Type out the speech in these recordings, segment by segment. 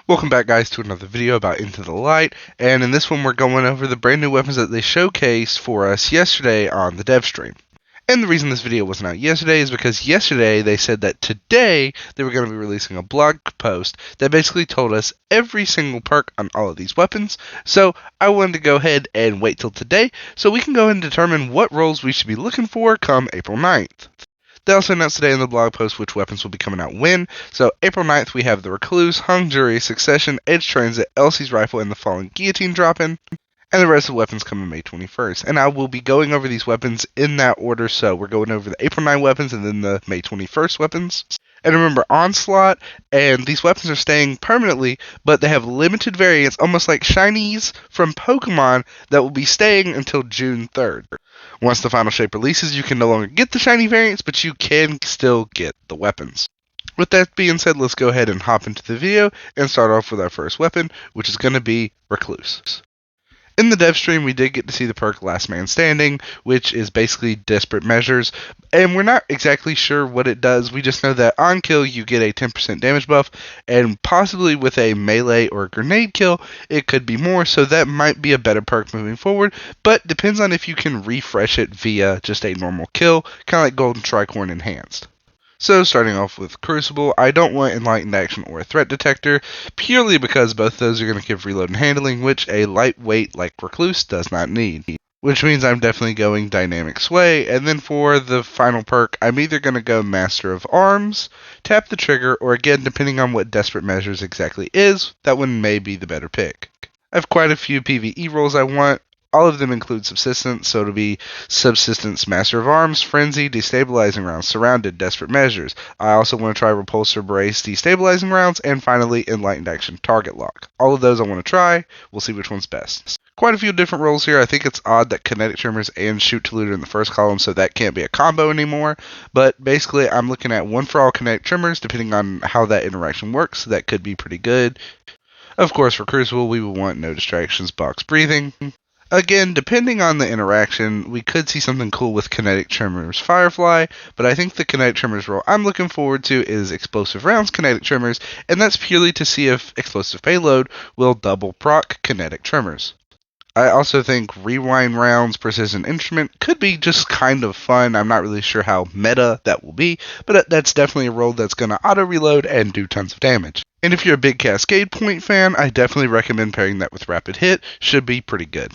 Welcome back, guys, to another video about Into the Light, and in this one we're going over the brand new weapons that they showcased for us yesterday on the dev stream. And the reason this video wasn't out yesterday is because yesterday they said that today they were going to be releasing a blog post that basically told us every single perk on all of these weapons. So I wanted to go ahead and wait till today so we can go ahead and determine what roles we should be looking for come April 9th. They also announced today in the blog post which weapons will be coming out when. So April 9th we have the Recluse, Hung Jury, Succession, Edge Transit, Elsie's Rifle, and the Fallen Guillotine dropping. And the rest of the weapons coming May 21st. And I will be going over these weapons in that order. So we're going over the April 9 weapons and then the May 21st weapons. And remember, Onslaught and these weapons are staying permanently, but they have limited variants, almost like shinies from Pokemon, that will be staying until June 3rd. Once the final shape releases, you can no longer get the shiny variants, but you can still get the weapons. With that being said, let's go ahead and hop into the video and start off with our first weapon, which is going to be Recluse. In the dev stream, we did get to see the perk Last Man Standing, which is basically Desperate Measures, and we're not exactly sure what it does. We just know that on kill, you get a 10% damage buff, and possibly with a melee or grenade kill, it could be more, so that might be a better perk moving forward, but depends on if you can refresh it via just a normal kill, kind of like Golden Tricorn Enhanced. So starting off with Crucible, I don't want Enlightened Action or a Threat Detector, purely because both those are going to give reload and handling, which a lightweight like Recluse does not need. Which means I'm definitely going Dynamic Sway, and then for the final perk, I'm either going to go Master of Arms, tap the trigger, or again, depending on what Desperate Measures exactly is, that one may be the better pick. I have quite a few PvE roles I want. All of them include Subsistence, so it'll be Subsistence, Master of Arms, Frenzy, Destabilizing Rounds, Surrounded, Desperate Measures. I also want to try Repulsor, Brace, Destabilizing Rounds, and finally Enlightened Action, Target Lock. All of those I want to try. We'll see which one's best. Quite a few different roles here. I think it's odd that Kinetic Tremors and Shoot to Loot are in the first column, so that can't be a combo anymore. But basically, I'm looking at one for all Kinetic Tremors, depending on how that interaction works. That could be pretty good. Of course, for Crucible, we will want No Distractions, Box Breathing. Again, depending on the interaction, we could see something cool with Kinetic Tremors Firefly, but I think the Kinetic Tremors role I'm looking forward to is Explosive Rounds Kinetic Tremors, and that's purely to see if Explosive Payload will double proc Kinetic Tremors. I also think Rewind Rounds Precision Instrument could be just kind of fun. I'm not really sure how meta that will be, but that's definitely a role that's going to auto-reload and do tons of damage. And if you're a big Cascade Point fan, I definitely recommend pairing that with Rapid Hit. Should be pretty good.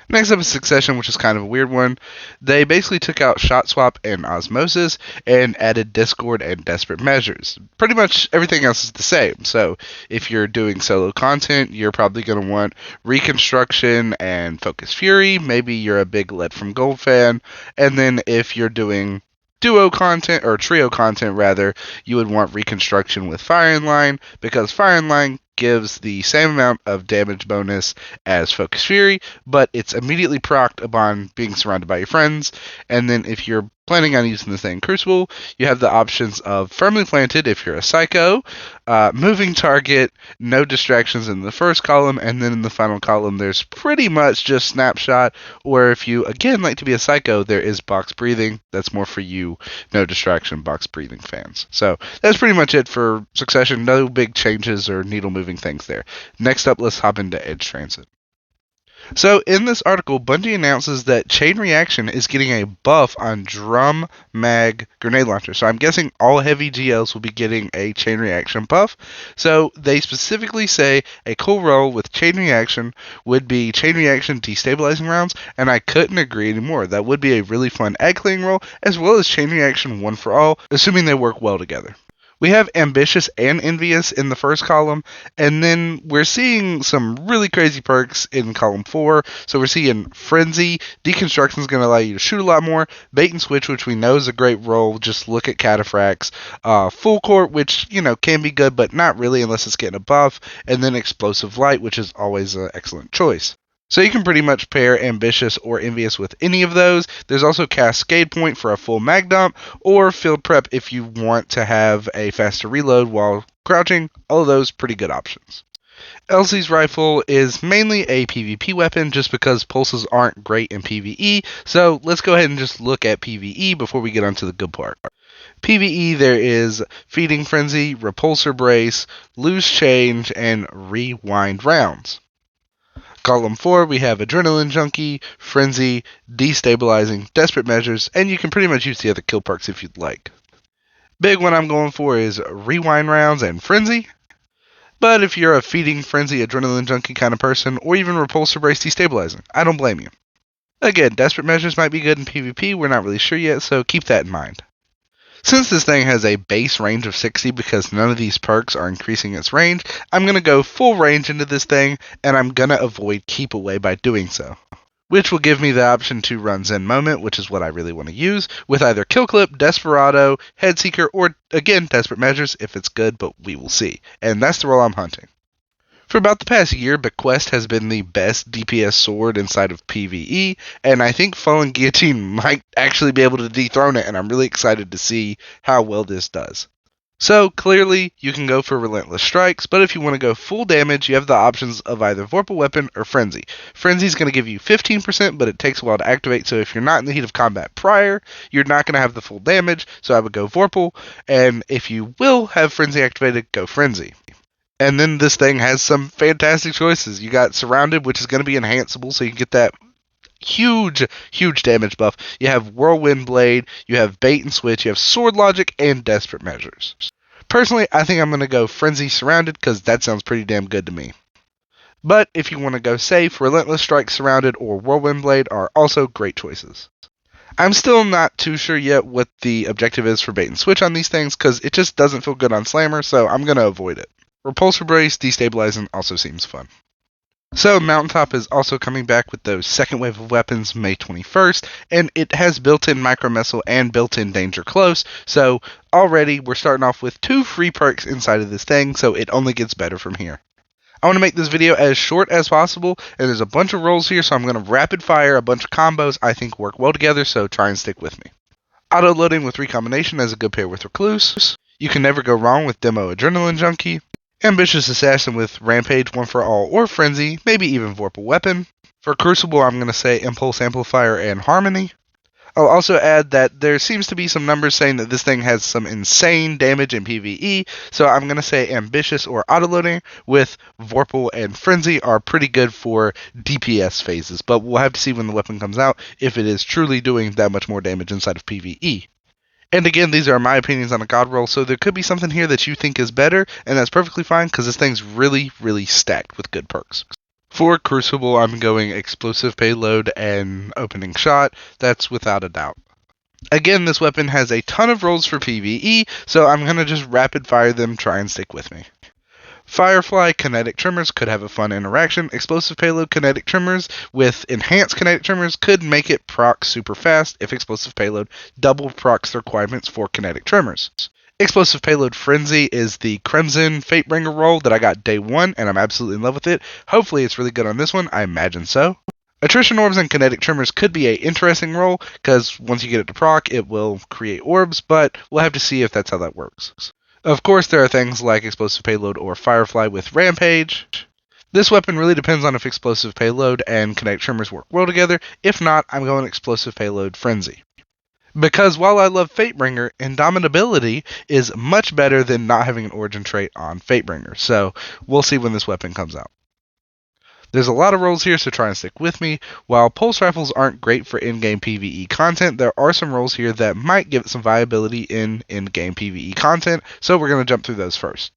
Next up is Succession, which is kind of a weird one. They basically took out Shot Swap and Osmosis and added Discord and Desperate Measures. Pretty much everything else is the same. So if you're doing solo content, you're probably going to want Reconstruction and Focus Fury. Maybe you're a big Lead from Gold fan. And then if you're doing duo content, or trio content rather, you would want Reconstruction with Firing Line, because Firing Line gives the same amount of damage bonus as Focus Fury, but it's immediately procced upon being surrounded by your friends. And then if you're planning on using the same Crucible, you have the options of Firmly Planted if you're a Psycho, Moving Target, No Distractions in the first column, and then in the final column there's pretty much just Snapshot, or if you again like to be a Psycho, there is Box Breathing. That's more for you No Distraction Box Breathing fans. So that's pretty much it for Succession. No big changes or needle moving things there. Next up, let's hop into Edge Transit. So in this article, Bungie announces that Chain Reaction is getting a buff on Drum Mag Grenade Launcher. So I'm guessing all heavy GLs will be getting a Chain Reaction buff. So they specifically say a cool role with Chain Reaction would be Chain Reaction Destabilizing Rounds, and I couldn't agree anymore. That would be a really fun egg clearing role, as well as Chain Reaction One for All, assuming they work well together. We have Ambitious and Envious in the first column, and then we're seeing some really crazy perks in column 4. So we're seeing Frenzy, Deconstruction is going to allow you to shoot a lot more, Bait and Switch, which we know is a great role, just look at Cataphracts, Full Court, which, can be good, but not really unless it's getting a buff, and then Explosive Light, which is always an excellent choice. So you can pretty much pair Ambitious or Envious with any of those. There's also Cascade Point for a full mag dump, or Field Prep if you want to have a faster reload while crouching. All of those pretty good options. Elsie's Rifle is mainly a PvP weapon just because pulses aren't great in PvE, so let's go ahead and just look at PvE before we get onto the good part. PvE, there is Feeding Frenzy, Repulsor Brace, Loose Change, and Rewind Rounds. Column 4, we have Adrenaline Junkie, Frenzy, Destabilizing, Desperate Measures, and you can pretty much use the other kill perks if you'd like. Big one I'm going for is Rewind Rounds and Frenzy. But if you're a Feeding Frenzy, Adrenaline Junkie kind of person, or even Repulsor Brace Destabilizing, I don't blame you. Again, Desperate Measures might be good in PvP, we're not really sure yet, so keep that in mind. Since this thing has a base range of 60 because none of these perks are increasing its range, I'm going to go full range into this thing, and I'm going to avoid Keep Away by doing so. Which will give me the option to run Zen Moment, which is what I really want to use, with either Kill Clip, Desperado, Headseeker, or, again, Desperate Measures if it's good, but we will see. And that's the role I'm hunting. For about the past year, Bequest has been the best DPS sword inside of PvE, and I think Fallen Guillotine might actually be able to dethrone it, and I'm really excited to see how well this does. So, clearly, you can go for Relentless Strikes, but if you want to go full damage, you have the options of either Vorpal Weapon or Frenzy. Frenzy is going to give you 15%, but it takes a while to activate, so if you're not in the heat of combat prior, you're not going to have the full damage, so I would go Vorpal, and if you will have Frenzy activated, go Frenzy. And then this thing has some fantastic choices. You got Surrounded, which is going to be enhanceable, so you can get that huge damage buff. You have Whirlwind Blade, you have Bait and Switch, you have Sword Logic, and Desperate Measures. Personally, I think I'm going to go Frenzy Surrounded, because that sounds pretty damn good to me. But if you want to go safe, Relentless Strike Surrounded or Whirlwind Blade are also great choices. I'm still not too sure yet what the objective is for Bait and Switch on these things, because it just doesn't feel good on Slammer, so I'm going to avoid it. Repulsor Brace, Destabilizing also seems fun. So, Mountaintop is also coming back with those second wave of weapons May 21st, and it has built-in Micro Missile and built-in Danger Close, so already we're starting off with 2 free perks inside of this thing, so it only gets better from here. I want to make this video as short as possible, and there's a bunch of rolls here, so I'm going to rapid fire a bunch of combos I think work well together, so try and stick with me. Auto-loading with Recombination is a good pair with Recluse. You can never go wrong with Demo Adrenaline Junkie. Ambitious Assassin with Rampage, One for All, or Frenzy, maybe even Vorpal Weapon. For Crucible, I'm going to say Impulse Amplifier and Harmony. I'll also add that there seems to be some numbers saying that this thing has some insane damage in PvE, so I'm going to say Ambitious or Autoloading with Vorpal and Frenzy are pretty good for DPS phases, but we'll have to see when the weapon comes out if it is truly doing that much more damage inside of PvE. And again, these are my opinions on a Godroll, so there could be something here that you think is better, and that's perfectly fine, because this thing's really stacked with good perks. For Crucible, I'm going Explosive Payload and Opening Shot, that's without a doubt. Again, this weapon has a ton of rolls for PvE, so I'm going to just rapid fire them, try and stick with me. Firefly Kinetic Tremors could have a fun interaction. Explosive Payload Kinetic Tremors with Enhanced Kinetic Tremors could make it proc super fast if Explosive Payload double procs the requirements for Kinetic Tremors. Explosive Payload Frenzy is the Crimson Fatebringer roll that I got day 1, and I'm absolutely in love with it. Hopefully it's really good on this one, I imagine so. Attrition Orbs and Kinetic Tremors could be an interesting roll, because once you get it to proc, it will create orbs, but we'll have to see if that's how that works. Of course, there are things like Explosive Payload or Firefly with Rampage. This weapon really depends on if Explosive Payload and Kinetic Tremors work well together. If not, I'm going Explosive Payload Frenzy. Because while I love Fatebringer, Indomitability is much better than not having an origin trait on Fatebringer, so we'll see when this weapon comes out. There's a lot of rolls here, so try and stick with me. While Pulse Rifles aren't great for in-game PvE content, there are some rolls here that might give it some viability in in-game PvE content, so we're going to jump through those first.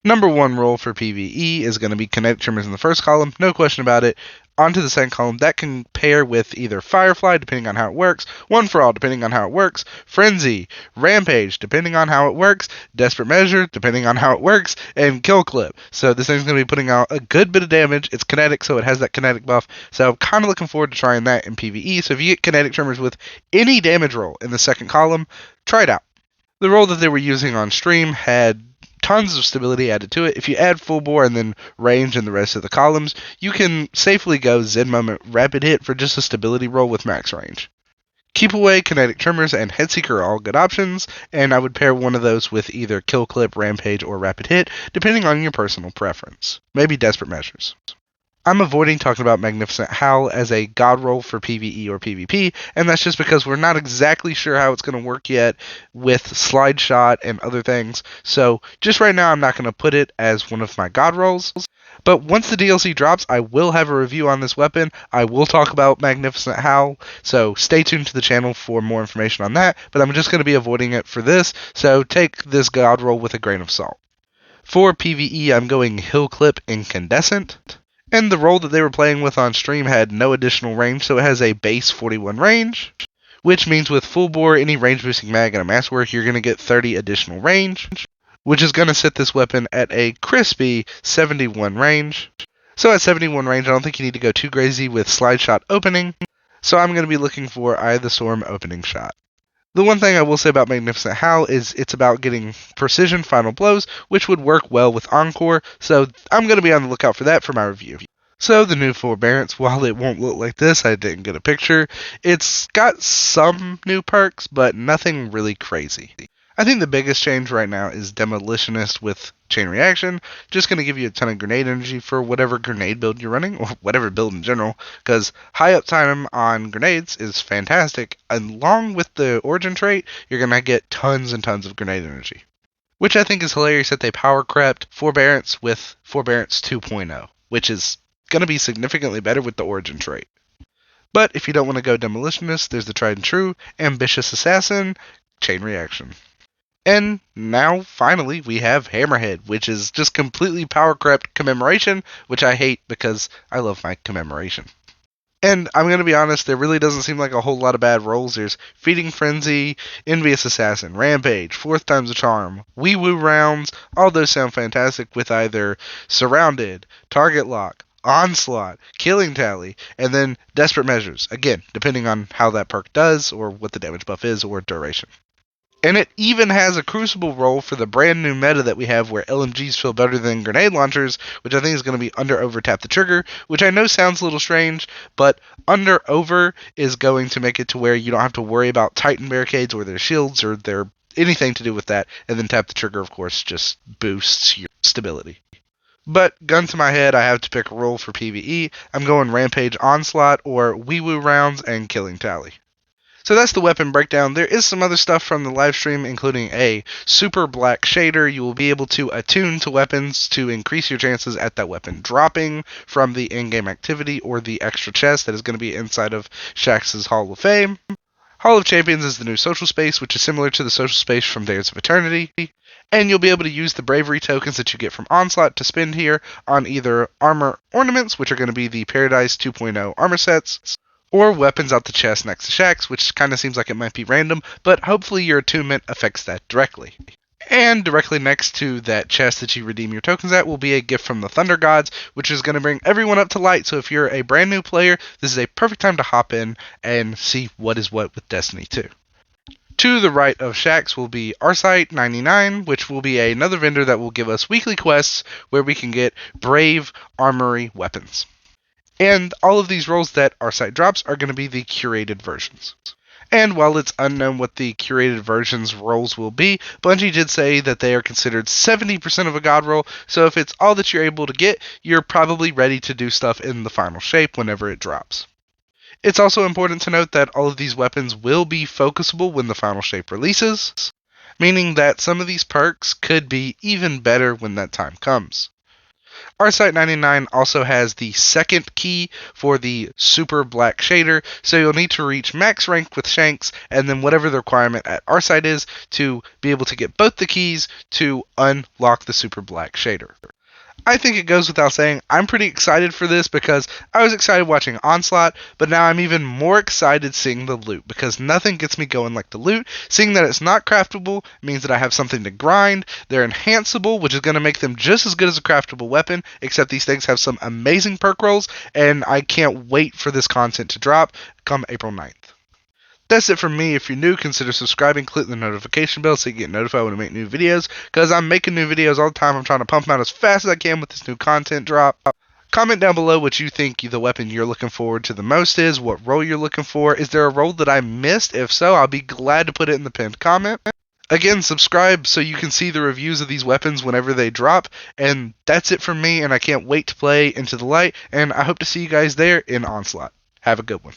Number 1 roll for PvE is going to be Kinetic Tremors in the first column, no question about it. Onto the second column, that can pair with either Firefly, depending on how it works, One for All, depending on how it works, Frenzy, Rampage, depending on how it works, Desperate Measure, depending on how it works, and Kill Clip. So this thing's going to be putting out a good bit of damage. It's kinetic, so it has that kinetic buff. So I'm kind of looking forward to trying that in PvE. So if you get Kinetic Tremors with any damage roll in the second column, try it out. The roll that they were using on stream had tons of stability added to it. If you add full bore and then range in the rest of the columns, you can safely go Zen Moment Rapid Hit for just a stability roll with max range. Keep Away, Kinetic Tremors, and Headseeker are all good options, and I would pair one of those with either Kill Clip, Rampage, or Rapid Hit, depending on your personal preference. Maybe Desperate Measures. I'm avoiding talking about Magnificent Howl as a god roll for PvE or PvP, and that's just because we're not exactly sure how it's going to work yet with Slide Shot and other things. So just right now, I'm not going to put it as one of my god rolls. But once the DLC drops, I will have a review on this weapon. I will talk about Magnificent Howl, so stay tuned to the channel for more information on that. But I'm just going to be avoiding it for this, so take this god roll with a grain of salt. For PvE, I'm going Hill Clip Incandescent. And the roll that they were playing with on stream had no additional range, so it has a base 41 range, which means with full bore, any range boosting mag, and a masterwork, you're going to get 30 additional range, which is going to set this weapon at a crispy 71 range. So at 71 range, I don't think you need to go too crazy with Slide Shot opening, so I'm going to be looking for Eye of the Storm opening shot. The one thing I will say about Magnificent Howl is it's about getting precision final blows, which would work well with Encore, so I'm going to be on the lookout for that for my review. So the new Forbearance, while it won't look like this, I didn't get a picture, it's got some new perks, but nothing really crazy. I think the biggest change right now is Demolitionist with Chain Reaction, just going to give you a ton of grenade energy for whatever grenade build you're running, or whatever build in general, because high uptime on grenades is fantastic. Along with the Origin trait, you're going to get tons and tons of grenade energy. Which I think is hilarious that they power crept Forbearance with Forbearance 2.0, which is going to be significantly better with the Origin trait. But if you don't want to go Demolitionist, there's the tried and true Ambitious Assassin, Chain Reaction. And now, finally, we have Hammerhead, which is just completely power crept Commemoration, which I hate because I love my Commemoration. And I'm going to be honest, there really doesn't seem like a whole lot of bad rolls. There's Feeding Frenzy, Envious Assassin, Rampage, Fourth Time's a Charm, Wee Woo Rounds. All those sound fantastic with either Surrounded, Target Lock, Onslaught, Killing Tally, and then Desperate Measures. Again, depending on how that perk does, or what the damage buff is, or duration. And it even has a Crucible roll for the brand new meta that we have where LMGs feel better than grenade launchers, which I think is going to be under over tap the trigger, which I know sounds a little strange, but under over is going to make it to where you don't have to worry about Titan barricades or their shields or their anything to do with that, and then tap the trigger, of course, just boosts your stability. But gun to my head, I have to pick a roll for PvE. I'm going Rampage Onslaught or Wee Woo Rounds and Killing Tally. So that's the weapon breakdown. There is some other stuff from the live stream, including a super black shader. You will be able to attune to weapons to increase your chances at that weapon dropping from the in-game activity or the extra chest that is going to be inside of Shaxx's Hall of Fame. Hall of Champions is the new social space, which is similar to the social space from Days of Eternity. And you'll be able to use the bravery tokens that you get from Onslaught to spend here on either armor ornaments, which are going to be the Paradise 2.0 armor sets, or weapons out the chest next to Shaxx, which kind of seems like it might be random, but hopefully your attunement affects that directly. And directly next to that chest that you redeem your tokens at will be a gift from the Thunder Gods, which is going to bring everyone up to light. So if you're a brand new player, this is a perfect time to hop in and see what is what with Destiny 2. To the right of Shaxx will be Arcite 99, which will be another vendor that will give us weekly quests where we can get Brave Armory weapons. And all of these rolls that Arcite drops are going to be the curated versions. And while it's unknown what the curated versions rolls will be, Bungie did say that they are considered 70% of a god roll, so if it's all that you're able to get, you're probably ready to do stuff in the final shape whenever it drops. It's also important to note that all of these weapons will be focusable when the final shape releases, meaning that some of these perks could be even better when that time comes. Arcite 99 also has the second key for the super black shader, so you'll need to reach max rank with Shanks, and then whatever the requirement at Arcite is to be able to get both the keys to unlock the super black shader. I think it goes without saying, I'm pretty excited for this because I was excited watching Onslaught, but now I'm even more excited seeing the loot because nothing gets me going like the loot. Seeing that it's not craftable means that I have something to grind. They're enhanceable, which is going to make them just as good as a craftable weapon, except these things have some amazing perk rolls, and I can't wait for this content to drop come April 9th. That's it from me. If you're new, consider subscribing, click the notification bell so you get notified when I make new videos, because I'm making new videos all the time. I'm trying to pump them out as fast as I can with this new content drop. Comment down below what you think the weapon you're looking forward to the most is, what role you're looking for. Is there a role that I missed? If so, I'll be glad to put it in the pinned comment. Again, subscribe so you can see the reviews of these weapons whenever they drop. And that's it from me, and I can't wait to play Into the Light, and I hope to see you guys there in Onslaught. Have a good one.